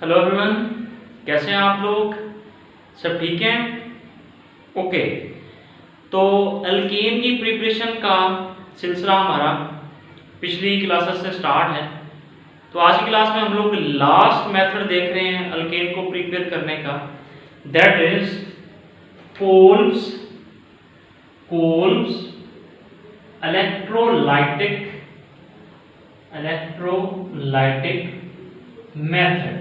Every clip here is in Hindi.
हेलो एवरीवन, कैसे हैं आप लोग? सब ठीक हैं? ओके। तो अल्केन की प्रिपरेशन का सिलसिला हमारा पिछली क्लासेस से स्टार्ट है। तो आज की क्लास में हम लोग लास्ट मेथड देख रहे हैं अल्केन को प्रिपेयर करने का, that is Kolbe's electrolytic method.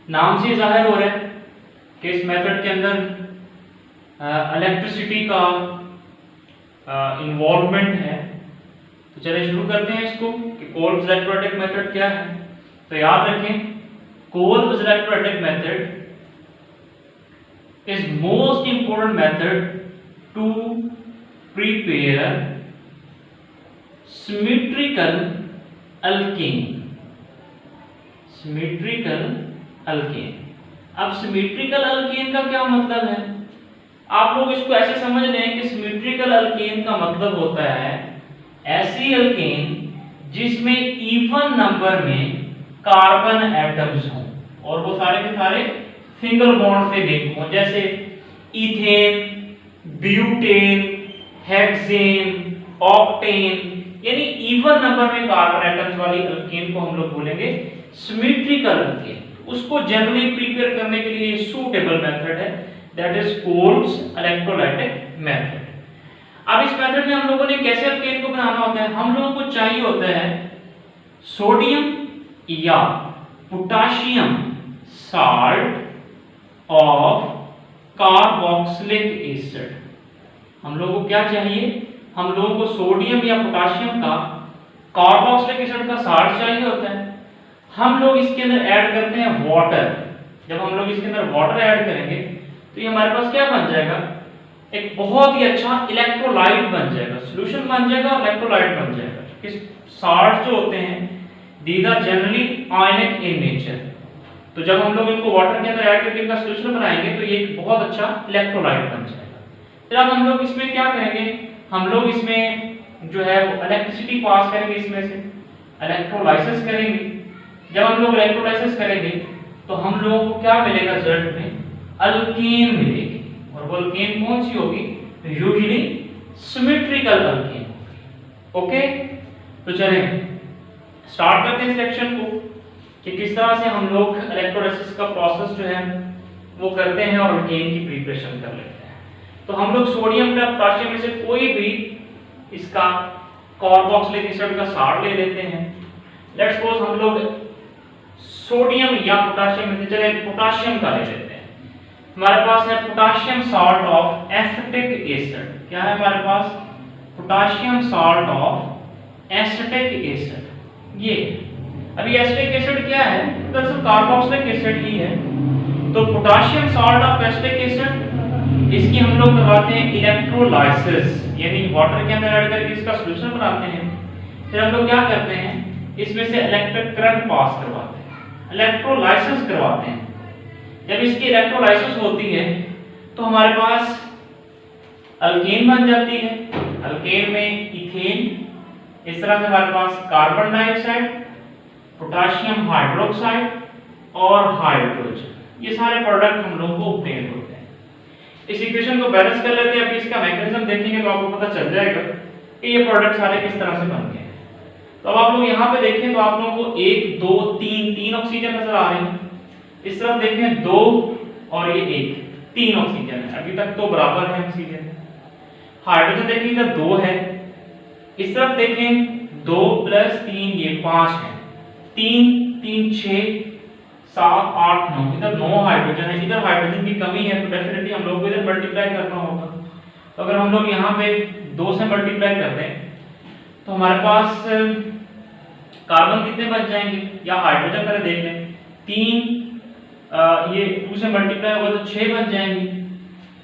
नाम से जाहिर हो रहा है कि इस मेथड के अंदर इलेक्ट्रिसिटी का इन्वॉल्वमेंट है। तो चलिए शुरू करते हैं इसको कि कोल्ब्स इलेक्ट्रोलाइटिक मेथड क्या है। तो याद रखें, Kolbe's electrolytic method is most important method to prepare symmetrical alkane. अब सिमेट्रिकल अल्केन का क्या मतलब है? आप लोग इसको ऐसे समझ रहे हैं कि सिमेट्रिकल अल्केन का मतलब होता है ऐसी अल्केन जिसमें इवन नंबर में कार्बन एटम्स हों और वो सारे के सारे सिंगल बॉन्ड से लिंक हों, जैसे इथेन, ब्यूटेन, हेक्सेन, ऑक्टेन, यानी इवन नंबर में कार्बन एटम्स वाली अल्केन को हम लोग बोलेंगे सिमेट्रिकल अल्केन। उसको जनरली प्रिपेयर करने के लिए सूटेबल मेथड है, that is Kolbe's electrolytic method. अब इस मेथड में हम लोगों ने कैसे अल्केन को बनाना होता है, हम लोगों को चाहिए होता है सोडियम या potassium salt of carboxylic acid. हम लोगों को क्या चाहिए? हम लोगों को सोडियम या पोटाशियम का कार्बोक्सिलिक एसिड का साल्ट चाहिए होता है। हम लोग इसके अंदर ऐड करते हैं वाटर। जब हम लोग इसके अंदर वाटर ऐड करेंगे तो ये हमारे पास क्या बन जाएगा? एक बहुत ही अच्छा इलेक्ट्रोलाइट बन जाएगा, सॉल्यूशन बन जाएगा, इलेक्ट्रोलाइट बन जाएगा। क्योंकि साल्ट जो होते हैं these are generally ionic in nature. तो जब हम लोग इनको वाटर के अंदर ऐड करके इनका सॉल्यूशन बनाएंगे तो ये एक बहुत अच्छा इलेक्ट्रोलाइट बन जाएगा। फिर अब हम लोग इसमें क्या करेंगे? हम लोग इसमें जो है वो इलेक्ट्रिसिटी पास करेंगे, इसमें से इलेक्ट्रोलाइसिस करेंगे। जब हम लोग इलेक्ट्रोलाइसिस करेंगे तो हम लोगों को क्या मिलेगा? रिजल्ट में अल्केन मिलेगी। और वो अल्केन कौन सी होगी? यूजुअली सिमेट्रिकल अल्केन होगी। ओके, तो चलें स्टार्ट करते हैं इस सेक्शन को कि किस तरह से हम लोग इलेक्ट्रोलाइसिस का प्रोसेस जो है वो करते हैं और अल्केन की प्रिपरेशन कर लेते हैं। तो हम लोग सोडियम या पोटेशियम में से कोई भी इसका कार्बोक्सिलिक एसिड का साल्ट ले लेते हैं। लेट्स सपोज हम लोग सोडियम या पोटेशियम में से चले पोटेशियम का ले लेते हैं। हमारे पास है potassium salt of acetic acid. क्या है हमारे पास? Potassium salt of acetic acid. ये अभी एसिटिक एसिड क्या है? दरअसल कार्बोक्सिलिक एसिड ही है। तो potassium salt of acetic acid, इसकी हम लोग करवाते हैं इलेक्ट्रोलाइसिस, यानी वाटर के अंदर ऐड करके इसका सॉल्यूशन बनाते हैं। फिर हम लोग क्या करते हैं? इसमें से इलेक्ट्रिक करंट पास करवाते हैं, इलेक्ट्रोलाइसिस करवाते हैं। जब इसकी इलेक्ट्रोलाइसिस होती है तो हमारे पास अल्केन बन जाती है। अल्केन में इथेन, इस तरह से हमारे पास कार्बन डाइऑक्साइड, पोटेशियम हाइड्रोक्साइड और हाइड्रोजन, ये सारे प्रोडक्ट हम लोगों को ऑब्टेन होते हैं। इस इक्वेशन को बैलेंस कर लेते हैं। अभी इसका मैकेनिज्म देखेंगे तो आपको पता चल जाएगा कि ये प्रोडक्ट सारे किस तरह से बन गए हैं। तो अब आप लोग यहाँ पे देखें तो आप लोगों को 1 2 3 ऑक्सीजन नजर आ रहे हैं। इस तरफ देखें 2 और ये 1, 3 ऑक्सीजन है। अभी तक तो बराबर है ऑक्सीजन। हाइड्रोजन देखें इधर 2 है, इस तरफ देखें 2 + 3 ये 5 है। 3 3 6 7 8 9, इधर 9 हाइड्रोजन है। इधर हाइड्रोजन की कमी है तो डेफिनेटली हम लोग को इधर मल्टीप्लाई करना होगा। तो अगर हम लोग यहाँ पे 2 से मल्टीप्लाई कर दें तो हमारे पास कार्बन कितने बच जाएंगे? या हाइड्रोजन पहले देख लें। 3 ये 2 से मल्टीप्लाई होगा तो 6 बच जाएंगे।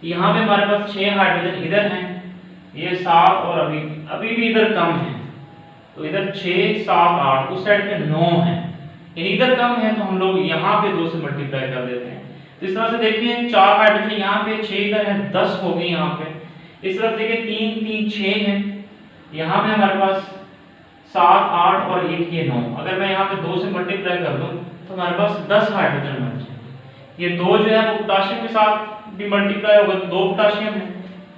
यहाँ पे हमारे पास 6 हाइड्रोजन इधर हैं, ये 7 और अभी भी इधर कम है तो इधर 6 7 8, उस साइड पे 9 है, इधर कम है तो हम लोग यहाँ पे 2 से मल्टीप्लाई कर देते हैं। तो इस तरह से देखिए 4 हाइड्रोजन यहाँ पे, 6 इधर है, 10 हो गई यहाँ पे। इस तरफ देखिए 3 3 6 है, यहाँ पे हमारे पास 7 8 और 1 ये 9। अगर मैं यहाँ पे 2 से मल्टीप्लाई कर दूं तो हमारे पास 10 हाइड्रोजन बन जाएंगे। ये 2 जो है वो पोटाशियम के साथ भी मल्टीप्लाई होगा तो 2 पोटाशियम है।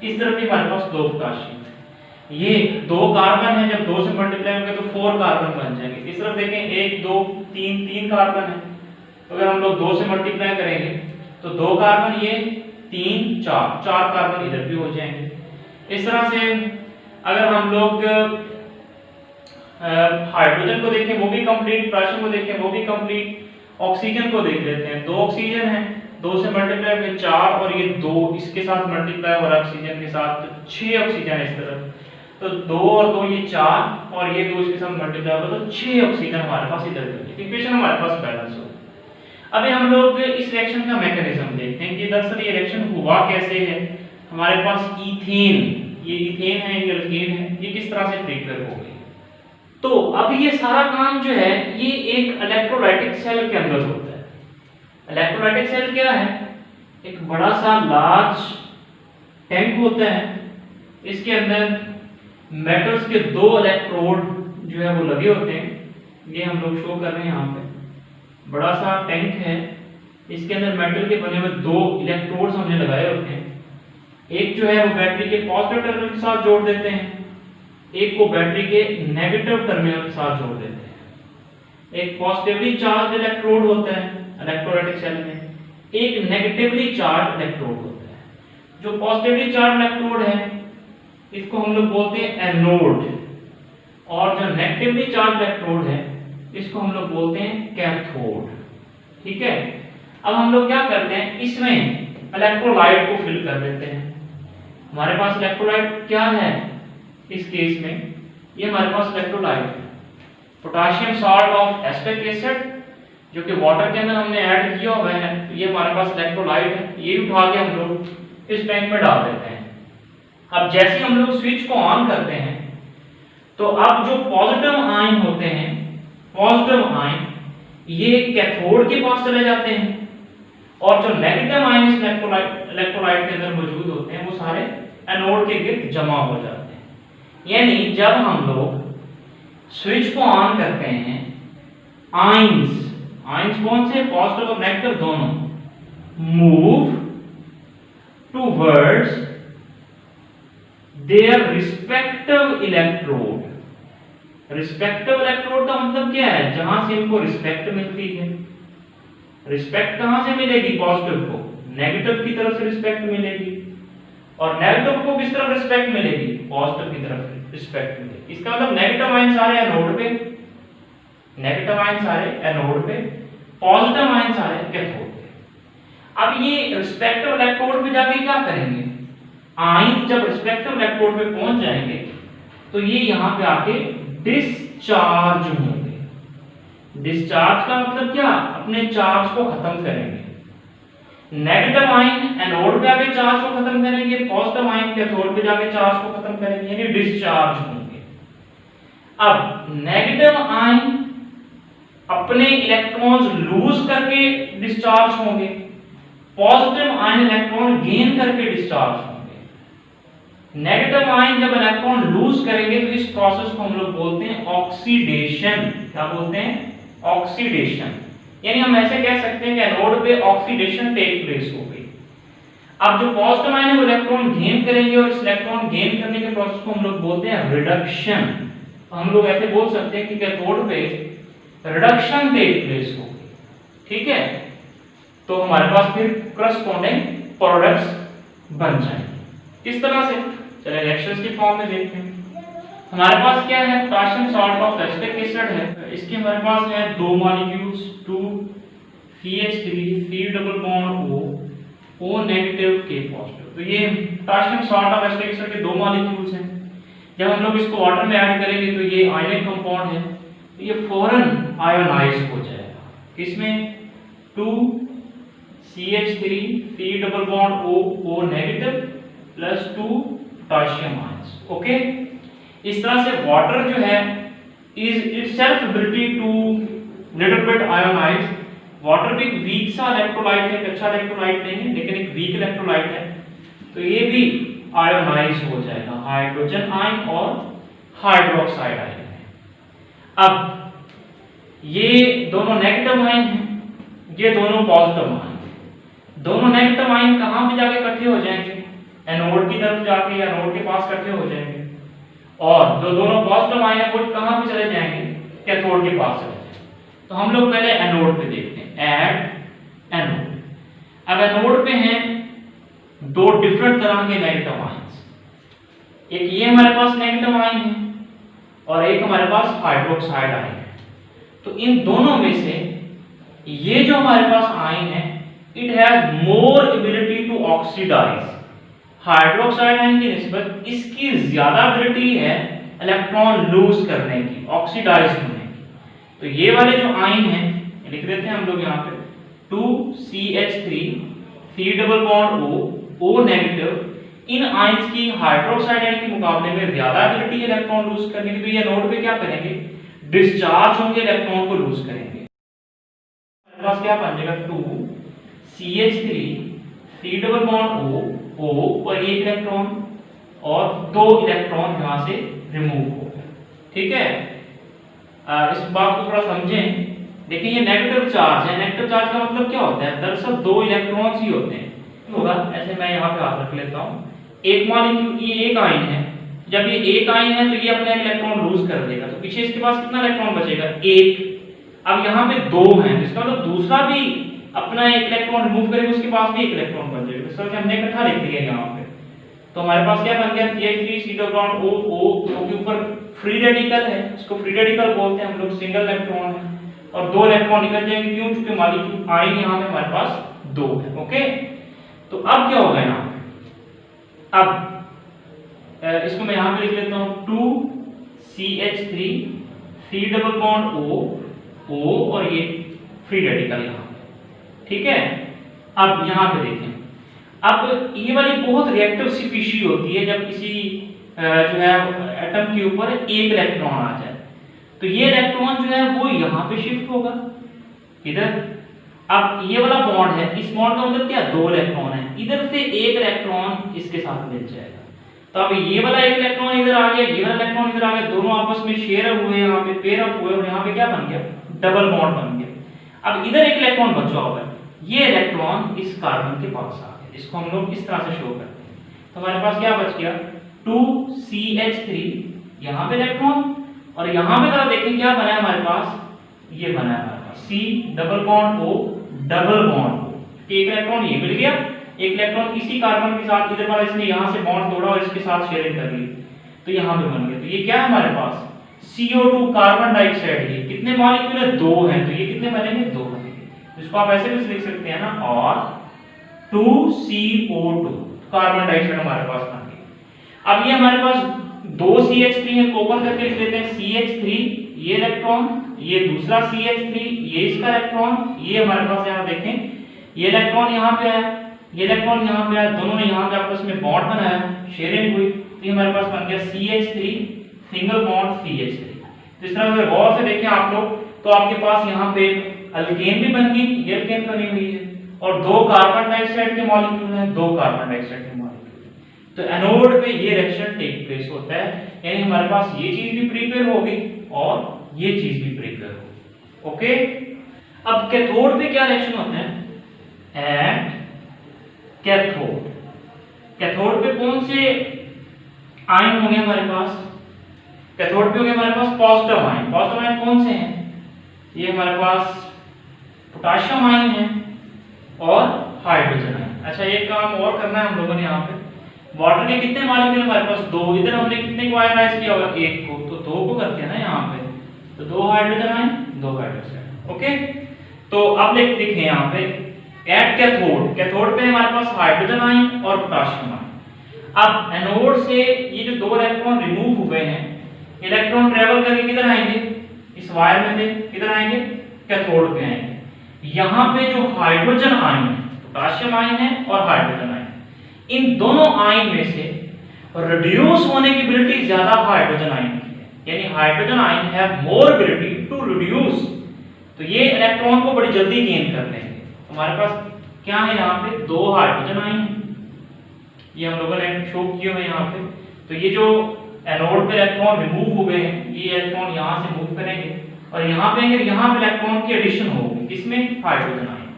इस तरफ भी हमारे पास 2 पोटाशियम है। ये 2 कार्बन है, जब 2 से मल्टीप्लाई होंगे तो 4 कार्बन बन जाएंगे। इस तरफ देखें 1 2 3 3 कार्बन है, तो अगर हम लोग 2 से मल्टीप्लाई करेंगे तो 2 कार्बन ये 3 4 कार्बन इधर भी हो जाएंगे। इस तरह से अगर हम लोग हाइड्रोजन को देखें वो भी कंप्लीट, पोटेशियम को देखें वो भी कंप्लीट, ऑक्सीजन को देख लेते हैं। 2 ऑक्सीजन है, 2 से मल्टीप्लाई में 4 और ये 2 इसके साथ मल्टीप्लाई और ऑक्सीजन के साथ तो 6 ऑक्सीजन है इस तरफ। तो 2 और 2 ये 4 और ये 2 इसके साथ मल्टीप्लाई होगा तो 6 ऑक्सीजन हमारे पास इधर बनेगी। इक्वेशन हमारे पास बैलेंस हो। अभी हम लोग इस रिएक्शन का मैकेनिज्म देखते हैं कि दरअसल ये रिएक्शन हुआ कैसे है। हमारे पास ईथेन, ये ईथेन है, ये एल्केन है, ये किस तरह से प्रिपेयर हो गई। तो अब ये सारा काम जो है ये एक इलेक्ट्रोलाइटिक सेल के अंदर होता है। इलेक्ट्रोलाइटिक सेल क्या है? एक बड़ा सा लार्ज टैंक होता है, इसके अंदर मेटल्स के 2 इलेक्ट्रोड जो है वो लगे होते हैं। ये हम लोग शो कर रहे हैं यहाँ पे, बड़ा सा टैंक है, इसके अंदर मेटल के बने हुए 2 इलेक्ट्रोड्स हमने लगाए होते हैं। एक जो है वो बैटरी के पॉजिटिव टर्मिनल के साथ जोड़ देते हैं, एक को बैटरी के नेगेटिव टर्मिनल के साथ जोड़ देते हैं। एक पॉजिटिवली चार्ज इलेक्ट्रोड होता है इलेक्ट्रोलाइटिक सेल में, एक नेगेटिवली चार्ज इलेक्ट्रोड होता है। जो पॉजिटिवली चार्ज इलेक्ट्रोड है इसको हम लोग बोलते हैं एनोड, और जो नेगेटिवली चार्ज इलेक्ट्रोड है इसको हम लोग बोलते हैं कैथोड। ठीक है, अब हम लोग क्या करते हैं, इसमें इलेक्ट्रोलाइट को फिल कर देते हैं। हमारे पास इलेक्ट्रोलाइट क्या है इस केस में, ये हमारे पास इलेक्ट्रोलाइट है potassium salt of acetic acid जो कि वाटर के अंदर हमने ऐड किया हुआ है। तो ये हमारे पास इलेक्ट्रोलाइट है, ये उठा के हम लोग इस टैंक में डाल देते हैं। अब जैसे हम लोग स्विच को ऑन करते हैं तो अब जो पॉजिटिव आयन होते हैं, पॉजिटिव आयन ये कैथोड के पास चले जाते हैं, और जो नेगेटिव आयन इस इलेक्ट्रोलाइट के अंदर मौजूद होते हैं वो सारे एनोड के गिर्द जमा हो जाते हैं। यानी जब हम लोग स्विच को ऑन करते हैं, आयंस कौन से, पॉजिटिव और नेगेटिव दोनों, move towards their respective electrode. Respective electrode का मतलब क्या है, जहां से इनको रिस्पेक्ट मिलती है। रिस्पेक्ट कहां से मिलेगी, पॉजिटिव को नेगेटिव की तरफ से रिस्पेक्ट मिलेगी, और नेगेटिव को किस तरफ रिस्पेक्ट मिलेगी, पॉजिटिव की तरफ रिस्पेक्ट मिलेगी। इसका मतलब नेगेटिव आयन सारे एनोड पे, नेगेटिव आयन सारे एनोड पे, पॉजिटिव आयन सारे कैथोड पे। अब ये रिस्पेक्टिव इलेक्ट्रोड पे जाके क्या करेंगे, आयन जब रिस्पेक्टिव इलेक्ट्रोड पे पहुंच जाएंगे तो ये यहां पे आके डिस्चार्ज होंगे। डिस्चार्ज का मतलब क्या, अपने चार्ज को खत्म करेंगे। नेगेटिव आयन एनोड पे आके चार्ज को खत्म करेंगे, पॉजिटिव आयन कैथोड पे जाके चार्ज को खत्म करेंगे, यानी डिस्चार्ज होंगे। अब नेगेटिव आयन अपने इलेक्ट्रॉन्स लूज करके डिस्चार्ज होंगे, पॉजिटिव आयन इलेक्ट्रॉन गेन करके डिस्चार्ज होंगे। नेगेटिव आयन जब इलेक्ट्रॉन लूज करेंगे तो इस प्रोसेस को हम लोग बोलते हैं ऑक्सीडेशन। क्या बोलते हैं, ऑक्सीडेशन। यानी हम ऐसे कह सकते हैं कि एनोड पे ऑक्सीडेशन टेक प्लेस हो गई। अब जो पॉजिटिव आयन है वो इलेक्ट्रॉन गेन करेंगे, और इस इलेक्ट्रॉन गेन करने के प्रोसेस को हम लोग बोलते हैं रिडक्शन। तो हम लोग ऐसे बोल सकते हैं कि कैथोड पे रिडक्शन टेक प्लेस हो गई। ठीक है, तो हमारे पास फिर करस्पॉन्डिंग प्रोडक्ट्स बन जाएंगे। किस तरह से, चलिए रिएक्शंस की फॉर्म में देखते हैं। हमारे पास क्या है, potassium salt of acetic acid है, इसके हमारे पास है 2 molecules, 2 CH3 C double bond O negative K positive. तो ये potassium salt of acetic acid के 2 मॉलिक्यूल्स हैं। जब हम लोग इसको वाटर में ऐड करेंगे तो ये आयनिक कंपाउंड है, तो ये फौरन आयोनाइज हो जाएगा। किसमें, 2 CH3 C double bond O negative plus 2 potassium ions. Okay, इस तरह से वाटर जो है is itself ability to little bit ionise. Water भी वीक सा इलेक्ट्रोलाइट है, अच्छा इलेक्ट्रोलाइट नहीं है लेकिन एक वीक इलेक्ट्रोलाइट है, तो ये भी आयोनाइज हो जाएगा, हाइड्रोजन आयन और हाइड्रोक्साइड आयन है। अब ये दोनों नेगेटिव आयन हैं, ये दोनों पॉजिटिव आयन हैं। दोनों नेगेटिव आयन कहाँ पे जाके इकट्ठे हो जाएंगे? एनोड की तरफ जाके या नोड के पास इकट्ठे हो जाएंगे। और जो दोनों पॉजिटिव आयन है वो कहाँ पे चले जाएंगे? कैथोड के पास चले जाएंगे। तो हम लोग पहले एनोड पे देखते हैं, एट एनोड। अब एनोड पे हैं दो डिफरेंट तरह के नेगेटिव आयन्स। एक ये हमारे पास नेगेटिव आयन है और एक हमारे पास हाइड्रोक्साइड आयन है। तो इन दोनों में से ये जो हमारे पास आयन है, it has more ability to oxidise. Hydroxide ion की निस्बत इसकी ज्यादा एबिलिटी है इलेक्ट्रॉन लूज करने की, ऑक्सीडाइज होने की। तो ये वाले जो आयन हैं, लिख देते हैं हम लोग यहाँ पे 2CH3 C double bond O negative. इन आयंस की हाइड्रोक्साइड आयन के मुकाबले में ज्यादा एबिलिटी इलेक्ट्रॉन लूज करने की। तो ये नोड पे क्या करेंगे? डिस्चार्ज होंगे, इलेक्ट्रॉन को लूज करेंगे। हमारे पास क्या बन जाएगा? 2CH3 C double bond O और एक इलेक्ट्रॉन और 2 इलेक्ट्रॉन यहां से रिमूव हो गए। ठीक है, इस बात को थोड़ा समझें। देखिए ये नेगेटिव चार्ज है। नेगेटिव चार्ज का मतलब क्या होता है? दरअसल 2 इलेक्ट्रॉन्स ही होते हैं। होगा ऐसे, मैं यहाँ पे हाथ रख लेता हूँ। एक मॉलिक्यूल, ये एक आयन है। जब ये एक आयन है तो ये अपना इलेक्ट्रॉन लूज कर देगा, तो पीछे इसके पास कितना इलेक्ट्रॉन बचेगा? एक। अब यहाँ पे 2 हैं, इसका मतलब दूसरा भी अपना एक इलेक्ट्रॉन रिमूव करेगा, उसके पास भी एक इलेक्ट्रॉन बच जाएगा। इस तरह से हमने इकट्ठा लिख दिया यहाँ पे। तो हमारे पास क्या बन गया? CH3 C double bond O के ऊपर फ्री रेडिकल है, इसको फ्री रेडिकल बोलते हैं हम लोग। सिंगल इलेक्ट्रॉन है और 2 इलेक्ट्रॉन निकल जाएंगे। क्यों? क्योंकto मॉलिक्यूल आयन यहाँ पे हमारे पास 2 है। ओके, तो अब क्या होगा यहाँ पे? अब इसको मैं यहाँ पे लिख लेता हूँ 2CH3 C double bond O और ये फ्री रेडिकल यहाँ पे। ठीक है, अब यहाँ पे देखें। अब ये वाली बहुत रिएक्टिव स्पीशीज होती है जब किसी जो है एटम के ऊपर एक इलेक्ट्रॉन आ जाए, तो ये इलेक्ट्रॉन जो है वो यहाँ पे शिफ्ट होगा इधर। अब ये वाला बॉन्ड है, इस बॉन्ड का मतलब क्या? 2 इलेक्ट्रॉन है, इधर से एक इलेक्ट्रॉन इसके साथ मिल जाएगा। तो अब ये वाला एक इलेक्ट्रॉन इधर आ गया, ये वाला इलेक्ट्रॉन इधर आ गया, दोनों आपस में शेयर हुए, यहाँ पे पेयर अप हुए और यहाँ पे क्या बन गया? डबल बॉन्ड बन गया। अब इधर एक इलेक्ट्रॉन बचा होगा, ये इलेक्ट्रॉन इस कार्बन के पास आ गया। इसको हम लोग इस तरह से शो करते हैं। तो हमारे पास क्या बच गया? 2CH3 यहाँ पे इलेक्ट्रॉन और यहाँ पे जरा देखें क्या बना है हमारे पास? ये बना है हमारे पास C double bond O double bond O। एक इलेक्ट्रॉन ये मिल गया, एक इलेक्ट्रॉन इसी कार्बन के साथ इधर वाला इसने यहाँ से बॉन्ड तोड़ा और इसके साथ शेयरिंग कर ली, तो यहाँ पे बन गया। तो ये क्या है हमारे पास? CO2 carbon dioxide. ये कितने मॉलिक्यूल है? 2 हैं, तो ये कितने बनेंगे? 2 बनेंगे। इसको आप ऐसे भी लिख सकते हैं ना, और 2CO2 कार्बन डाइऑक्साइड हमारे पास बन गया। अब ये हमारे पास 2CH3 है, ओपन करके लिख देते हैं CH3 ये इलेक्ट्रॉन, ये दूसरा CH3 ये इसका इलेक्ट्रॉन, ये हमारे पास यहाँ देखें ये इलेक्ट्रॉन यहाँ पे आया, ये इलेक्ट्रॉन यहाँ पे आया, दोनों ने यहाँ पे आपस में बॉन्ड बनाया, शेयरिंग हुई, तो ये हमारे पास बन गया CH3 सिंगल बॉन्ड CH3। तो इस तरह से गौर से देखें आप लोग, तो आपके पास यहाँ पे अल्केन भी बन गई, ये अल्केन बनी हुई है और 2 कार्बन डाइऑक्साइड के मॉलिक्यूल हैं, 2 कार्बन डाइऑक्साइड के मॉलिक्यूल। तो एनोड पे ये रिएक्शन टेक प्लेस होता है, यानी हमारे पास ये चीज भी प्रिपेयर होगी और ये चीज भी प्रिपेयर होगी। ओके, अब कैथोड पे क्या रिएक्शन होता है? एट कैथोड, कैथोड पे कौन से आयन होंगे हमारे पास? कैथोड पे होंगे हमारे पास पॉजिटिव आयन। पॉजिटिव आयन कौन से हैं? ये हमारे पास पोटेशियम आयन है और हाइड्रोजन आयन। अच्छा, एक काम और करना है हम लोगों ने यहाँ पे, वाटर के कितने मॉलिक्यूल हमारे पास? 2। इधर हमने कितने को आयनाइज किया होगा? 1 को, तो 2 को करते हैं ना यहाँ पे, तो 2 हाइड्रोजन आयन 2 हाइड्रोजन। ओके, तो अब देखें यहाँ पे एट कैथोड, कैथोड पे हमारे पास हाइड्रोजन आयन और पोटेशियम आयन। अब एनोड से ये जो 2 इलेक्ट्रॉन रिमूव हुए हैं, इलेक्ट्रॉन ट्रेवल करके किधर आएंगे? इस वायर में से किधर आएंगे? कैथोड पे आएंगे। यहाँ पे जो हाइड्रोजन आयन है, पोटेशियम आयन है और हाइड्रोजन आयन, इन दोनों आयन में से रिड्यूस होने की एबिलिटी ज्यादा हाइड्रोजन आयन की है, यानी hydrogen ion have more ability to reduce. तो ये इलेक्ट्रॉन को बड़ी जल्दी गेन कर लेंगे। हमारे पास क्या है यहाँ पे? 2 हाइड्रोजन आयन है, ये हम लोगों ने शो किए हुए यहाँ पे। तो ये जो एनोड पे इलेक्ट्रॉन रिमूव हो गए हैं, ये इलेक्ट्रॉन यहाँ से मूव करेंगे और यहाँ पे अगर यहाँ पे इलेक्ट्रॉन की एडिशन होगी, किसमें, हाइड्रोजन आयन।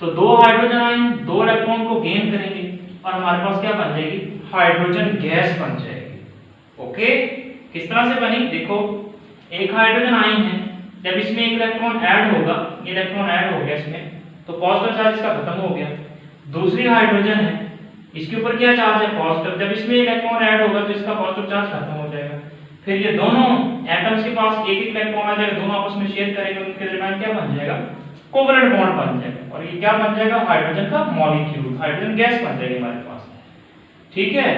तो दो हाइड्रोजन आयन दो इलेक्ट्रॉन को गेन करेंगे और हमारे पास क्या बन जाएगी, हाइड्रोजन गैस बन जाएगी। ओके, किस तरह से बनी, देखो एक हाइड्रोजन आयन है, जब इसमें एक इलेक्ट्रॉन ऐड होगा, ये इलेक्ट्रॉन ऐड हो गया इसमें, तो पॉजिटिव चार्ज इसका खत्म हो गया। दूसरी हाइड्रोजन है, इसके ऊपर क्या चार्ज है, पॉजिटिव, जब इसमें इलेक्ट्रॉन ऐड होगा तो इसका पॉजिटिव चार्ज खत्म हो जाएगा। फिर ये दोनों एटम्स के पास एक एक इलेक्ट्रॉन आ जाएगा, दोनों आपस में शेयर करेंगे, उनके दरमियान क्या बन जाएगा, कोवलेंट बॉन्ड बन जाएगा और ये क्या बन जाएगा, हाइड्रोजन का मॉलिक्यूल, हाइड्रोजन गैस बन जाएगी हमारे पास। ठीक है,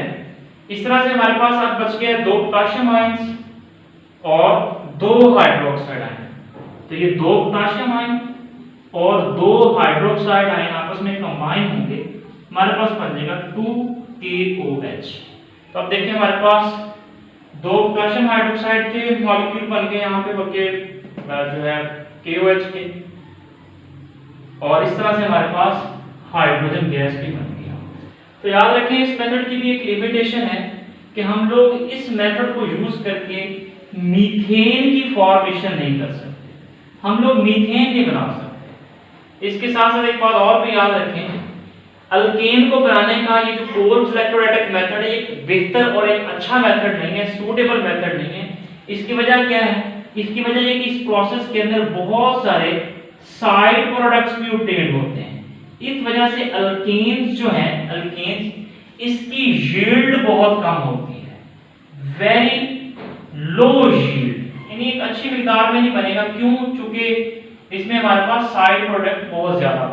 इस तरह से हमारे पास अब बच गया दो पोटेशियम आयंस और दो हाइड्रोक्साइड आयन। तो ये दो पोटेशियम आयन और दो हाइड्रोक्साइड आयन आपस में कंबाइन होंगे, हमारे पास बन जाएगा 2KOH। तो अब देखिए हमारे पास दो पोटेशियम हाइड्रोक्साइड के मॉलिक्यूल बन गए यहाँ पे बल्कि जो है KOH के, और इस तरह से हमारे पास हाइड्रोजन गैस भी बन गया। तो याद रखें इस मेथड की भी एक लिमिटेशन है कि हम लोग इस मेथड को यूज करके मीथेन की फॉर्मेशन नहीं कर सकते, हम लोग मीथेन नहीं बना सकते। इसके साथ साथ एक बात और भी याद रखें, अल्केन को बनाने का ये जो कोल्ब्स इलेक्ट्रोलाइटिक मेथड है एक बेहतर और एक अच्छा मेथड नहीं है, सूटेबल मेथड नहीं है। इसकी वजह क्या है, इसकी वजह ये कि इस प्रोसेस के अंदर बहुत सारे साइड प्रोडक्ट्स भी ऑब्टेन होते हैं। इस वजह से अल्केन्स जो हैं, अल्केन्स इसकी यील्ड बहुत कम होती है, वेरी लो यील्ड, यानी एक अच्छी मिकदार में नहीं बनेगा। क्यों? चूंकि इसमें हमारे पास साइड प्रोडक्ट बहुत ज्यादा